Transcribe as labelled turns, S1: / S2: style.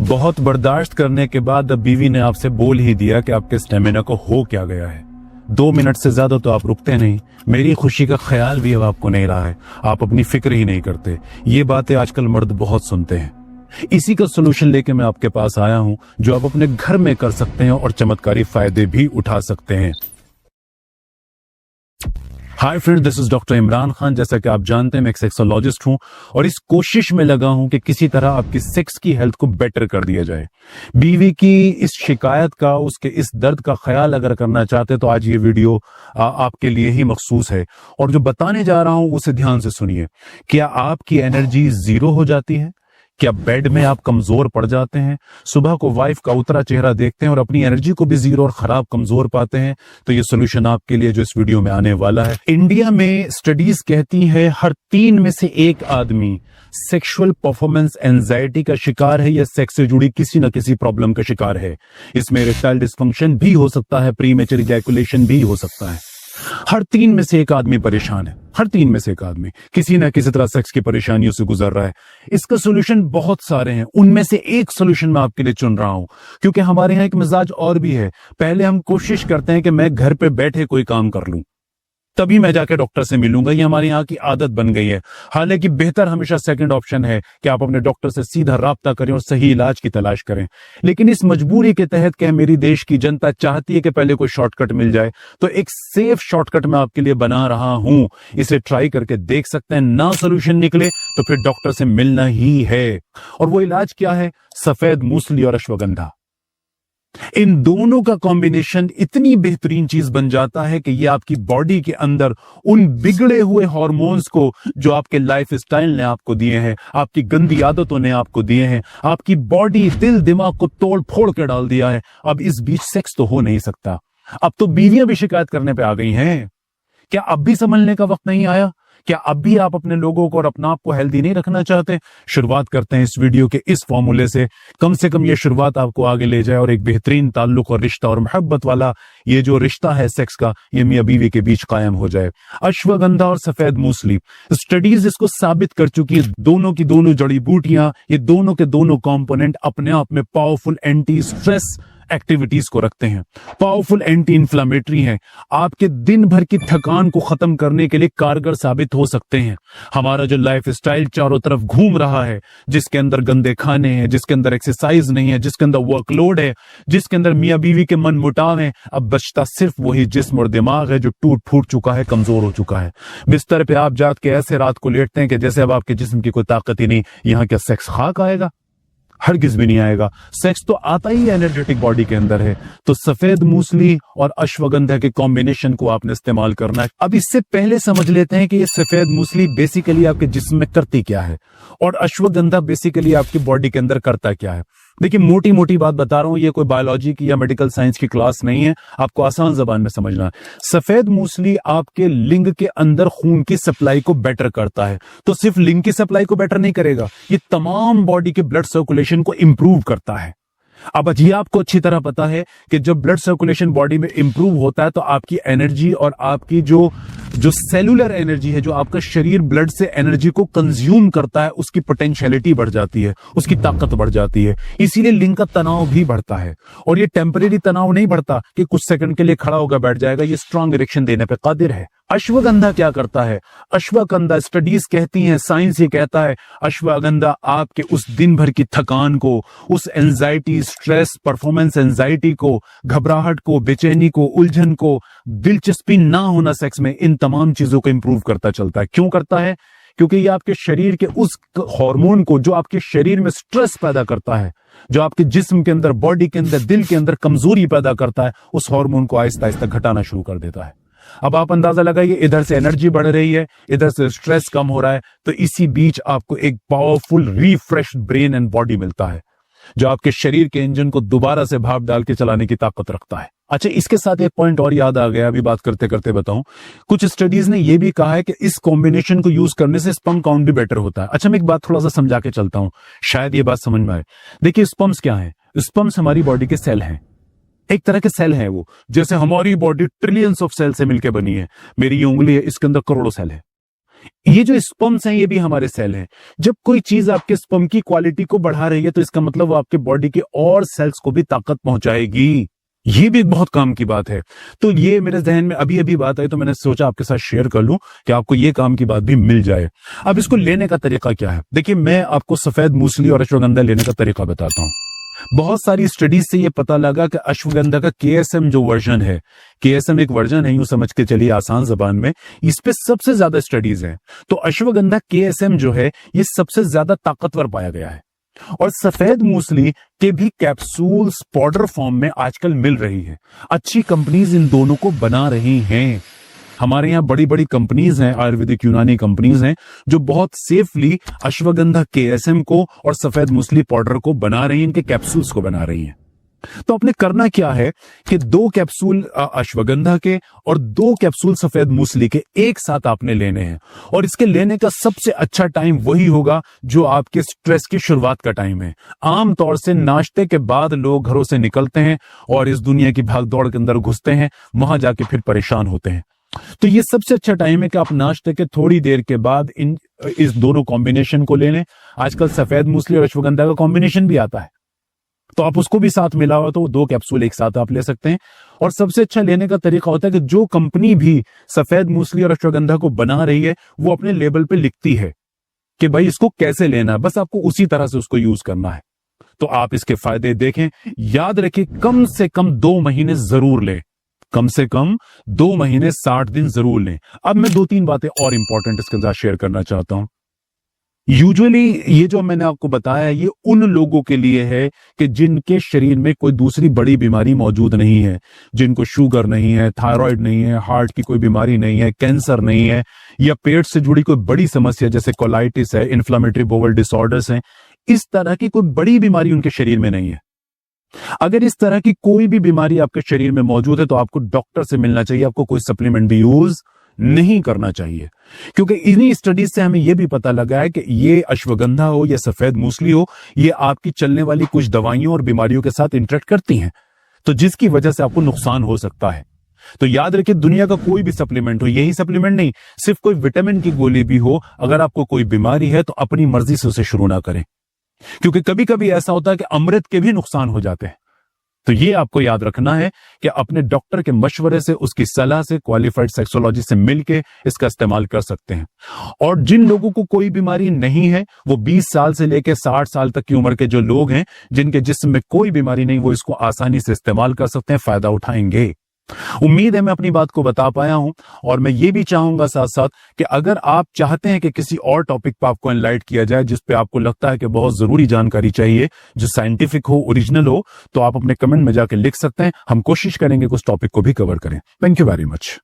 S1: बहुत बर्दाश्त करने के बाद अब बीवी ने आपसे बोल ही दिया कि आपके स्टेमिना को हो क्या गया है। 2 मिनट से ज्यादा तो आप रुकते नहीं। मेरी खुशी का ख्याल भी अब आपको नहीं रहा है, आप अपनी फिक्र ही नहीं करते। ये बातें आजकल मर्द बहुत सुनते हैं। इसी का सोल्यूशन लेके मैं आपके पास आया हूं, जो आप अपने घर में कर सकते हैं और चमत्कारी फायदे भी उठा सकते हैं। Hi friend, this is doctor Imran Khan. जैसा कि आप जानते हैं, मैं एक सेक्सोलॉजिस्ट हूं और इस कोशिश में लगा हूं कि किसी तरह आपकी सेक्स की हेल्थ को बेटर कर दिया जाए। बीवी की इस शिकायत का, उसके इस दर्द का ख्याल अगर करना चाहते तो आज ये वीडियो आपके लिए ही मखसूस है। और जो बताने जा रहा हूं उसे ध्यान से सुनिए। क्या आपकी एनर्जी जीरो हो जाती है? क्या बेड में आप कमजोर पड़ जाते हैं? सुबह को वाइफ का उतरा चेहरा देखते हैं और अपनी एनर्जी को भी जीरो और खराब कमजोर पाते हैं? तो ये सोल्यूशन आपके लिए जो इस वीडियो में आने वाला है। इंडिया में स्टडीज कहती है हर 3 में से 1 आदमी सेक्सुअल परफॉर्मेंस एंजाइटी का शिकार है या सेक्स से जुड़ी किसी न किसी प्रॉब्लम का शिकार है। इसमें इरेक्टाइल डिस्फंक्शन भी हो सकता है, प्रीमेच्योर इजैकुलेशन भी हो सकता है। हर 3 में से 1 आदमी परेशान है। हर 3 में से 1 आदमी किसी ना किसी तरह सेक्स की परेशानियों से गुजर रहा है। इसका सोल्यूशन बहुत सारे हैं, उनमें से एक सोल्यूशन मैं आपके लिए चुन रहा हूं, क्योंकि हमारे यहाँ एक मिजाज और भी है। पहले हम कोशिश करते हैं कि मैं घर पे बैठे कोई काम कर लूं, तभी मैं जाके डॉक्टर से मिलूंगा। ये हमारे यहाँ की आदत बन गई है। हालांकि बेहतर हमेशा सेकंड ऑप्शन है कि आप अपने डॉक्टर से सीधा राब्ता करें और सही इलाज की तलाश करें। लेकिन इस मजबूरी के तहत क्या मेरी देश की जनता चाहती है कि पहले कोई शॉर्टकट मिल जाए, तो एक सेफ शॉर्टकट मैं आपके लिए बना रहा हूं। इसे ट्राई करके देख सकते हैं। ना सोल्यूशन निकले तो फिर डॉक्टर से मिलना ही है। और वो इलाज क्या है? सफेद मूसली और अश्वगंधा। इन दोनों का कॉम्बिनेशन इतनी बेहतरीन चीज बन जाता है कि ये आपकी बॉडी के अंदर उन बिगड़े हुए हार्मोन्स को जो आपके लाइफ स्टाइल ने आपको दिए हैं, आपकी गंदी आदतों ने आपको दिए हैं, आपकी बॉडी दिल दिमाग को तोड़ फोड़ कर डाल दिया है। अब इस बीच सेक्स तो हो नहीं सकता। अब तो बीवियां भी शिकायत करने पे आ गई हैं। क्या अब भी संभलने का वक्त नहीं आया? क्या अब भी आप अपने लोगों को और अपना आप को हेल्दी नहीं रखना चाहते? शुरुआत करते हैं इस वीडियो के इस फॉर्मूले से कम ये शुरुआत आपको आगे ले जाए और एक बेहतरीन ताल्लुक और रिश्ता और मोहब्बत वाला ये जो रिश्ता है सेक्स का, ये मियां बीवी के बीच कायम हो जाए। अश्वगंधा और सफेद मूसली, स्टडीज इसको साबित कर चुकी है। दोनों की दोनों जड़ी बूटियां, ये दोनों के दोनों कंपोनेंट अपने आप में पावरफुल एंटी स्ट्रेस एक्टिविटीज को रखते हैं, पावरफुल एंटी इंफ्लेमेटरी हैं, आपके दिन भर की थकान को खत्म करने के लिए कारगर साबित हो सकते हैं। हमारा जो लाइफ स्टाइल चारों तरफ घूम रहा है, जिसके अंदर गंदे खाने हैं, जिसके अंदर एक्सरसाइज नहीं है, जिसके अंदर वर्कलोड है, जिसके अंदर मियां बीवी के मन मुटाव है, अब बचता सिर्फ वही जिस्म और दिमाग है जो टूट फूट चुका है, कमजोर हो चुका है। बिस्तर पे आप जाग के ऐसे रात को लेटते हैं कि जैसे अब आपके जिस्म की कोई ताकत ही नहीं। यहां क्या सेक्स खाक आएगा? हरगिज भी नहीं आएगा। सेक्स तो आता ही एनर्जेटिक बॉडी के अंदर है। तो सफेद मूसली और अश्वगंधा के कॉम्बिनेशन को आपने इस्तेमाल करना है। अब इससे पहले समझ लेते हैं कि ये सफेद मूसली बेसिकली आपके जिस्म में करती क्या है और अश्वगंधा बेसिकली आपकी बॉडी के अंदर करता क्या है। देखिए, मोटी मोटी बात बता रहा हूं, ये कोई बायोलॉजी की या मेडिकल साइंस की क्लास नहीं है, आपको आसान जबान में समझना है। सफेद मूसली आपके लिंग के अंदर खून की सप्लाई को बेटर करता है। तो सिर्फ लिंग की सप्लाई को बेटर नहीं करेगा, ये तमाम बॉडी के ब्लड सर्कुलेशन को इंप्रूव करता है। अब ये आपको अच्छी तरह पता है कि जब ब्लड सर्कुलेशन बॉडी में इंप्रूव होता है तो आपकी एनर्जी और आपकी जो सेलुलर एनर्जी है, जो आपका शरीर ब्लड से एनर्जी को कंज्यूम करता है, उसकी पोटेंशियलिटी बढ़ जाती है, उसकी ताकत बढ़ जाती है। इसीलिए लिंग का तनाव भी बढ़ता है। और ये टेम्परेरी तनाव नहीं बढ़ता कि कुछ सेकंड के लिए खड़ा होकर बैठ जाएगा, ये स्ट्रांग इरेक्शन देने पर कादिर है। अश्वगंधा क्या करता है? अश्वगंधा, स्टडीज कहती हैं, साइंस ये कहता है, अश्वगंधा आपके उस दिन भर की थकान को, उस एंजाइटी, स्ट्रेस, परफॉर्मेंस एंजाइटी को, घबराहट को, बेचैनी को, उलझन को, दिलचस्पी ना होना सेक्स में, इन तमाम चीजों को इंप्रूव करता चलता है। क्यों करता है? क्योंकि ये आपके शरीर के उस हार्मोन को जो आपके शरीर में स्ट्रेस पैदा करता है, जो आपके जिस्म के अंदर, बॉडी के अंदर, दिल के अंदर कमजोरी पैदा करता है, उस हार्मोन को आहिस्ता आहिस्ता घटाना शुरू कर देता है। अब आप अंदाजा लगाइए, इधर से एनर्जी बढ़ रही है, इधर से स्ट्रेस कम हो रहा है, तो इसी बीच आपको एक powerful refreshed brain and body मिलता है, जो आपके शरीर के इंजन को दोबारा से भाप डाल के चलाने की ताकत रखता है। अच्छा, इसके साथ एक पॉइंट और याद आ गया, अभी बात करते करते बताऊं। कुछ स्टडीज ने यह भी कहा है कि इस कॉम्बिनेशन को यूज करने से स्पर्म काउंट भी बेटर होता है। अच्छा, मैं एक बात थोड़ा सा समझा के चलता हूं, शायद ये बात समझ में आए। देखिए, स्पर्म्स क्या है? स्पर्म्स हमारी बॉडी के सेल हैं, एक तरह के सेल हैं वो। जैसे हमारी बॉडी ट्रिलियंस ऑफ सेल से मिलकर बनी है, मेरी ये उंगली है, इसके अंदर करोड़ों सेल है। ये जो स्पर्म्स हैं ये भी हमारे सेल हैं। जब कोई चीज आपके स्पर्म की क्वालिटी को बढ़ा रही है तो इसका मतलब वो आपके बॉडी के और सेल्स को भी ताकत पहुंचाएगी। ये भी एक बहुत काम की बात है। तो ये मेरे जहन में अभी अभी बात आई तो मैंने सोचा आपके साथ शेयर कर लूं कि आपको ये काम की बात भी मिल जाए। अब इसको लेने का तरीका क्या है? देखिए, मैं आपको सफेद मूसली और अश्वगंधा लेने का तरीका बताता हूं। बहुत सारी स्टडीज से ये पता लगा कि अश्वगंधा का केएसएम जो वर्जन है, केएसएम एक वर्जन है, यूं समझ के चलिए आसान जबान में, इस पे सबसे ज्यादा स्टडीज है। तो अश्वगंधा केएसएम जो है ये सबसे ज्यादा ताकतवर पाया गया है। और सफेद मूसली के भी कैप्सूल्स पाउडर फॉर्म में आजकल मिल रही है। अच्छी कंपनीज इन दोनों को बना रही हैं। हमारे यहाँ बड़ी बड़ी कंपनीज हैं, आयुर्वेदिक यूनानी कंपनीज हैं, जो बहुत सेफली अश्वगंधा केएसएम को और सफेद मूसली पाउडर को बना रही हैं, इनके कैप्सूल्स को बना रही हैं। तो आपने करना क्या है कि 2 कैप्सूल अश्वगंधा के और 2 कैप्सूल सफेद मूसली के एक साथ आपने लेने हैं। और इसके लेने का सबसे अच्छा टाइम वही होगा जो आपके स्ट्रेस की शुरुआत का टाइम है। आमतौर से नाश्ते के बाद लोग घरों से निकलते हैं और इस दुनिया की भागदौड़ के अंदर घुसते हैं, वहां जाके फिर परेशान होते हैं। तो ये सबसे अच्छा टाइम है कि आप नाश्ते के थोड़ी देर के बाद इस दोनों कॉम्बिनेशन को ले लें। आजकल सफेद मूसली और अश्वगंधा का कॉम्बिनेशन भी आता है, तो आप उसको भी साथ मिला हो तो 2 कैप्सूल एक साथ आप ले सकते हैं। और सबसे अच्छा लेने का तरीका होता है कि जो कंपनी भी सफेद मूसली और अश्वगंधा को बना रही है वो अपने लेबल पे लिखती है कि भाई इसको कैसे लेना है, बस आपको उसी तरह से उसको यूज करना है। तो आप इसके फायदे देखें। याद रखिए, कम से कम 2 महीने जरूर लें, कम से कम 2 महीने 60 दिन जरूर लें। अब मैं 2-3 बातें और इंपॉर्टेंट इसके साथ शेयर करना चाहता हूं। यूजुअली ये जो मैंने आपको बताया ये उन लोगों के लिए है कि जिनके शरीर में कोई दूसरी बड़ी बीमारी मौजूद नहीं है, जिनको शुगर नहीं है, थायराइड नहीं है, हार्ट की कोई बीमारी नहीं है, कैंसर नहीं है, या पेट से जुड़ी कोई बड़ी समस्या जैसे कोलाइटिस है, इन्फ्लेमेटरी बोवल डिसऑर्डर्स हैं। इस तरह की कोई बड़ी बीमारी उनके शरीर में नहीं है। अगर इस तरह की कोई भी बीमारी आपके शरीर में मौजूद है तो आपको डॉक्टर से मिलना चाहिए, आपको कोई सप्लीमेंट भी यूज नहीं करना चाहिए। क्योंकि इन्हीं स्टडीज से हमें यह भी पता लगा है कि ये अश्वगंधा हो या सफेद मूसली हो, ये आपकी चलने वाली कुछ दवाइयों और बीमारियों के साथ इंटरेक्ट करती हैं, तो जिसकी वजह से आपको नुकसान हो सकता है। तो याद रखिए, दुनिया का कोई भी सप्लीमेंट हो, यही सप्लीमेंट नहीं, सिर्फ कोई विटामिन की गोली भी हो, अगर आपको कोई बीमारी है तो अपनी मर्जी से उसे शुरू ना करें, क्योंकि कभी कभी ऐसा होता है कि अमृत के भी नुकसान हो जाते हैं। तो ये आपको याद रखना है कि अपने डॉक्टर के मशवरे से, उसकी सलाह से, क्वालिफाइड सेक्सोलॉजी से मिलके इसका इस्तेमाल कर सकते हैं। और जिन लोगों को कोई बीमारी नहीं है, वो 20 साल से लेकर 60 साल तक की उम्र के जो लोग हैं, जिनके जिस्म में कोई बीमारी नहीं, वो इसको आसानी से इस्तेमाल कर सकते हैं, फायदा उठाएंगे। उम्मीद है मैं अपनी बात को बता पाया हूं। और मैं ये भी चाहूंगा साथ साथ कि अगर आप चाहते हैं कि किसी और टॉपिक पर आपको एनलाइट किया जाए जिस पे आपको लगता है कि बहुत जरूरी जानकारी चाहिए, जो साइंटिफिक हो, ओरिजिनल हो, तो आप अपने कमेंट में जाकर लिख सकते हैं। हम कोशिश करेंगे कि उस टॉपिक को भी कवर करें। Thank you very much.